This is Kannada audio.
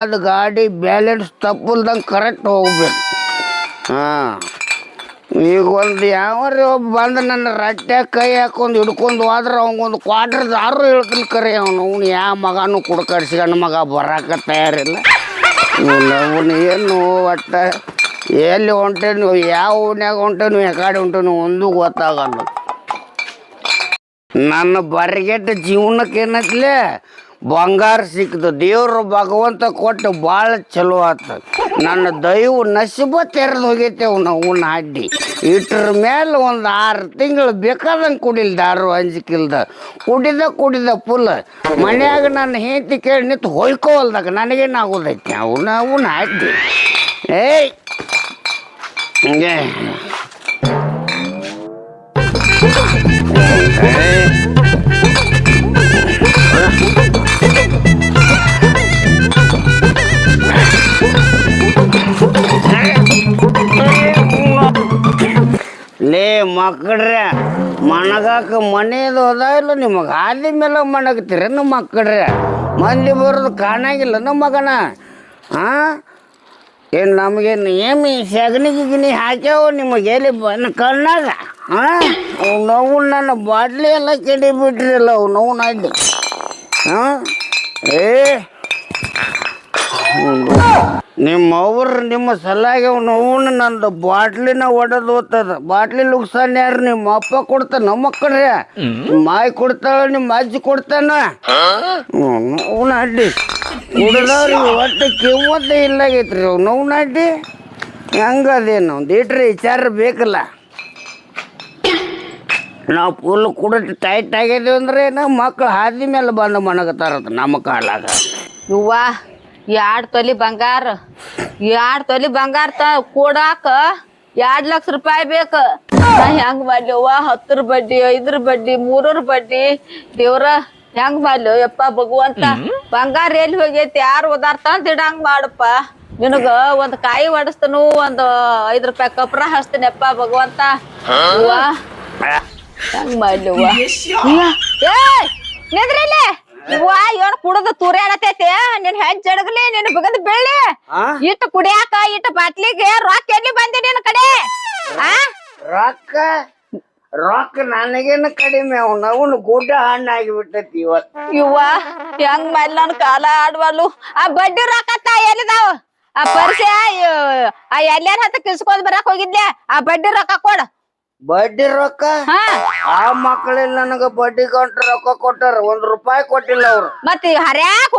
ಅದು ಗಾಡಿ ಬ್ಯಾಲೆನ್ಸ್ ತಪ್ಪಲ್ದಂಗೆ ಕರೆಕ್ಟ್ ಹೋಗ್ಬೇಕು. ಹಾಂ, ಈಗ ಒಂದು ಯಾವ್ರಿ ಒಬ್ಬ ಬಂದು ನನ್ನ ರಟ್ಟೆ ಕೈ ಹಾಕೊಂಡು ಹಿಡ್ಕೊಂಡು ಹೋದ್ರೆ ಅವಂಗೊಂದು ಕ್ವಾರ್ಟರ್ ದಾರು ಹೇಳ್ತೀನಿ ಕರೆ. ಅವನು ಯಾವ ಮಗನೂ ಕುಡ್ಕಡಿಸ್ಕೊಂಡು ಮಗ ಬರೋಕೆ ತಯಾರಿಲ್ಲ. ಅವನು ಏನು ಒಟ್ಟ ಎಲ್ಲಿ ಹೊಂಟೇನು, ಯಾವ ಊನ್ಯಾಗ ಹೊಂಟೇನು, ಯಾಕಡೆ ಹೊಂಟೇನು ಒಂದು ಗೊತ್ತಾಗಲ್ಲ. ನನ್ನ ಬರಿಗೆಟ್ಟ ಜೀವನಕ್ಕೆ ಏನತ್ಲೆ ಬಂಗಾರ ಸಿಕ್ತು. ದೇವ್ರು ಭಗವಂತ ಕೊಟ್ಟು ಭಾಳ ಚಲೋ ಆತ. ನನ್ನ ದೈವ ನಸಿಬ ತೆರೆದು ಹೋಗೈತೆ ಅವನ ಅಡ್ಡಿ. ಇಟ್ರ ಮೇಲೆ ಒಂದು 6 ತಿಂಗಳು ಬೇಕಾದಂಗೆ ಕುಡಿಲ್ ದಾರು ಅಂಜಿಕಿಲ್ದ ಕುಡಿದ ಫುಲ್. ಮನ್ಯಾಗ ನನ್ನ ಹೆಂಡತಿ ಕೇಳಿ ನಿಂತು ಹೊಯ್ಕೋಲ್ದಾಗ ನನಗೇನಾಗೋದೈತಿ ಅವನ ಅಡ್ಡಿ. ಏಯ್ ಹಿಂಗೆ ಲೇ ಮಕ್ಕಳ್ರೆ, ಮಣಗಾಕ ಮನೆಯದು ಹೋದ ಇಲ್ಲ ನಿಮಗೆ ಹಾದಿ ಮೇಲೆ ಮಣಗ್ತೀರ ನಮ್ಮ ಮಕ್ಕಳ್ರೆ. ಮಂದಿ ಬರೋದು ಕಾಣಾಗಿಲ್ಲ ನಮ್ಮ ಮಗನ. ಹಾಂ, ಏನು ನಮಗೇನು ಏಮಿ ಸಗಣಿ ಗಿಗಣಿ ಹಾಕ್ಯಾವ ನಿಮಗೆ ಎಲ್ಲಿ ಕಣ್ಣಾಗ? ಹಾಂ, ಅವು ನೋವು ನನ್ನ ಬಾಟ್ಲಿ ಎಲ್ಲ ಕೆಡಿ ಬಿಟ್ರಿಲ್ಲ ಅವು ನೋವು ಅಡ್ಡಿ. ಹಾಂ, ನಿಮ್ಮ ಸಲಾಗಿ ಅವು ನೋವು ನಂದು ಬಾಟ್ಲಿನ ಒಡೆದು ಹೋಗ್ತದ. ಬಾಟ್ಲಿ ಲುಕ್ಸಾನ್ ಯಾರು? ನಿಮ್ಮ ಅಪ್ಪ ಕೊಡ್ತಾನ ನಮ್ಮ ಮಕ್ಕಳ್ರೆ, ನಿಮ್ಮ ಮಾಯಿ ಕೊಡ್ತಾಳ, ನಿಮ್ಮ ಅಜ್ಜಿ ಕೊಡ್ತಾನ. ನೋವು ಅಡ್ಡಿ ಕುಡ್ದವ್ರಿಗೆ ಒಟ್ಟು ಕಿಮ್ಮತ್ತೆ ಇಲ್ಲಾಗೈತ್ರಿ ಅವು ನೋವು ಅಡ್ಡಿ. ಹೆಂಗದೇನು ಒಂದು ಇಟ್ರಿ ವಿಚಾರ ಬೇಕಲ್ಲ. ನಾವು ಫುಲ್ ಕುಡಿದು ಟೈಟ್ ಆಗಿದ್ದೀವಿ ಅಂದ್ರೆ ನಮ್ಮ ಮಕ್ಕಳು ಹಾದಿ ಮೇಲೆ ಬಂದು ಮಣಗತಾರತ್ತ ನಮ್ಮ ಕಾಲಾಗ. ಇವ್ವ 2 ತೊಲಿ ಬಂಗಾರ, 2 ತೊಲಿ ಬಂಗಾರ ಕೊಡಾಕ 2 ಲಕ್ಷ ರೂಪಾಯಿ ಬೇಕು. ನಾ ಹೆಂಗ್ ಮಾಡ್ಲಿ ಅವ್ವ? 10 ಬಡ್ಡಿ, 5 ಬಡ್ಡಿ, 3 ಬಡ್ಡಿ. ದೇವ್ರ ಹೆಂಗ್ ಮಾಡ್ಲಿ ಯಪ್ಪ ಭಗವಂತ? ಬಂಗಾರ ಎಲ್ಲಿ ಹೋಗೈತಿ? ಯಾರು ಓದಾರ್ತ ಅಂತ ಇಡಂಗ್ ಮಾಡಪ್ಪ. ನಿನಗ ಒಂದ್ ಕಾಯಿ ಹೊಡಸ್ತನು, ಒಂದು 5 ರೂಪಾಯಿ ಕಪ್ರ ಹಚ್ತೀನಪ್ಪ ಭಗವಂತ. ಅವ್ವ ಹೆಂಗ್ ಮಾಡ್ಲಿ ಅವ್ವ? ನಿಂದ್ರಿಲ್ಲೇ ಇವ್ವ, ಏನ್ ಕುಡದು ತೂರ್ಯಾಡತೈತಿ ನಿನ್ ಹೆಜ್ಜೆ ಜಡಗ್ಲಿ, ನಿನ್ ಬಿಗದ್ ಬೀಳ್ಲಿ. ಇಟ್ಟು ಕುಡಿಯಾಕ ಇಟ್ಟು ಬಾಟ್ಲಿಗೆ ರೊಕ್ಕ ಎಲ್ಲಿ ಬಂದಿ ನಿನ್ ಕಡೆ? ರೊಕ್ಕ ನನಗೇನು ಕಡಿಮೆ. ಅವನು ಗುಡ್ಡ ಹಣ್ಣಾಗಿ ಬಿಟ್ಟೈತಿ ಇವತ್ತು. ಇವ್ವ ಹೆಂಗ್ ಮಾಡ್ಲಿ? ನನ್ ಕಾಲ ಆಡ್ವಲ್ಲು. ಆ ಬಡ್ಡಿ ರೊಕ್ಕ ಎಲ್ಲಿದಾವ? ಆ ಪರಿಚಯ ಎಲ್ಲಾರ ಹತ್ತ ಕಿಸ್ಕೊಂಡ್ ಬರಾಕ್ ಹೋಗಿದ್ಲೆ, ಆ ಬಡ್ಡಿ ರೊಕ್ಕ ಕೊಡ. ಬಡ್ಡಿ ರೊಕ್ಕ? ಆ ಮಕ್ಕಳಿಲ್ಲ ನನಗ ಬಡ್ಡಿ ಗಂಟು ರೊಕ್ಕ ಕೊಟ್ಟಾರ, 1 ರೂಪಾಯಿ ಕೊಟ್ಟಿಲ್ಲ ಅವ್ರು. ಮತ್ ಹರ್ಯಾಕ್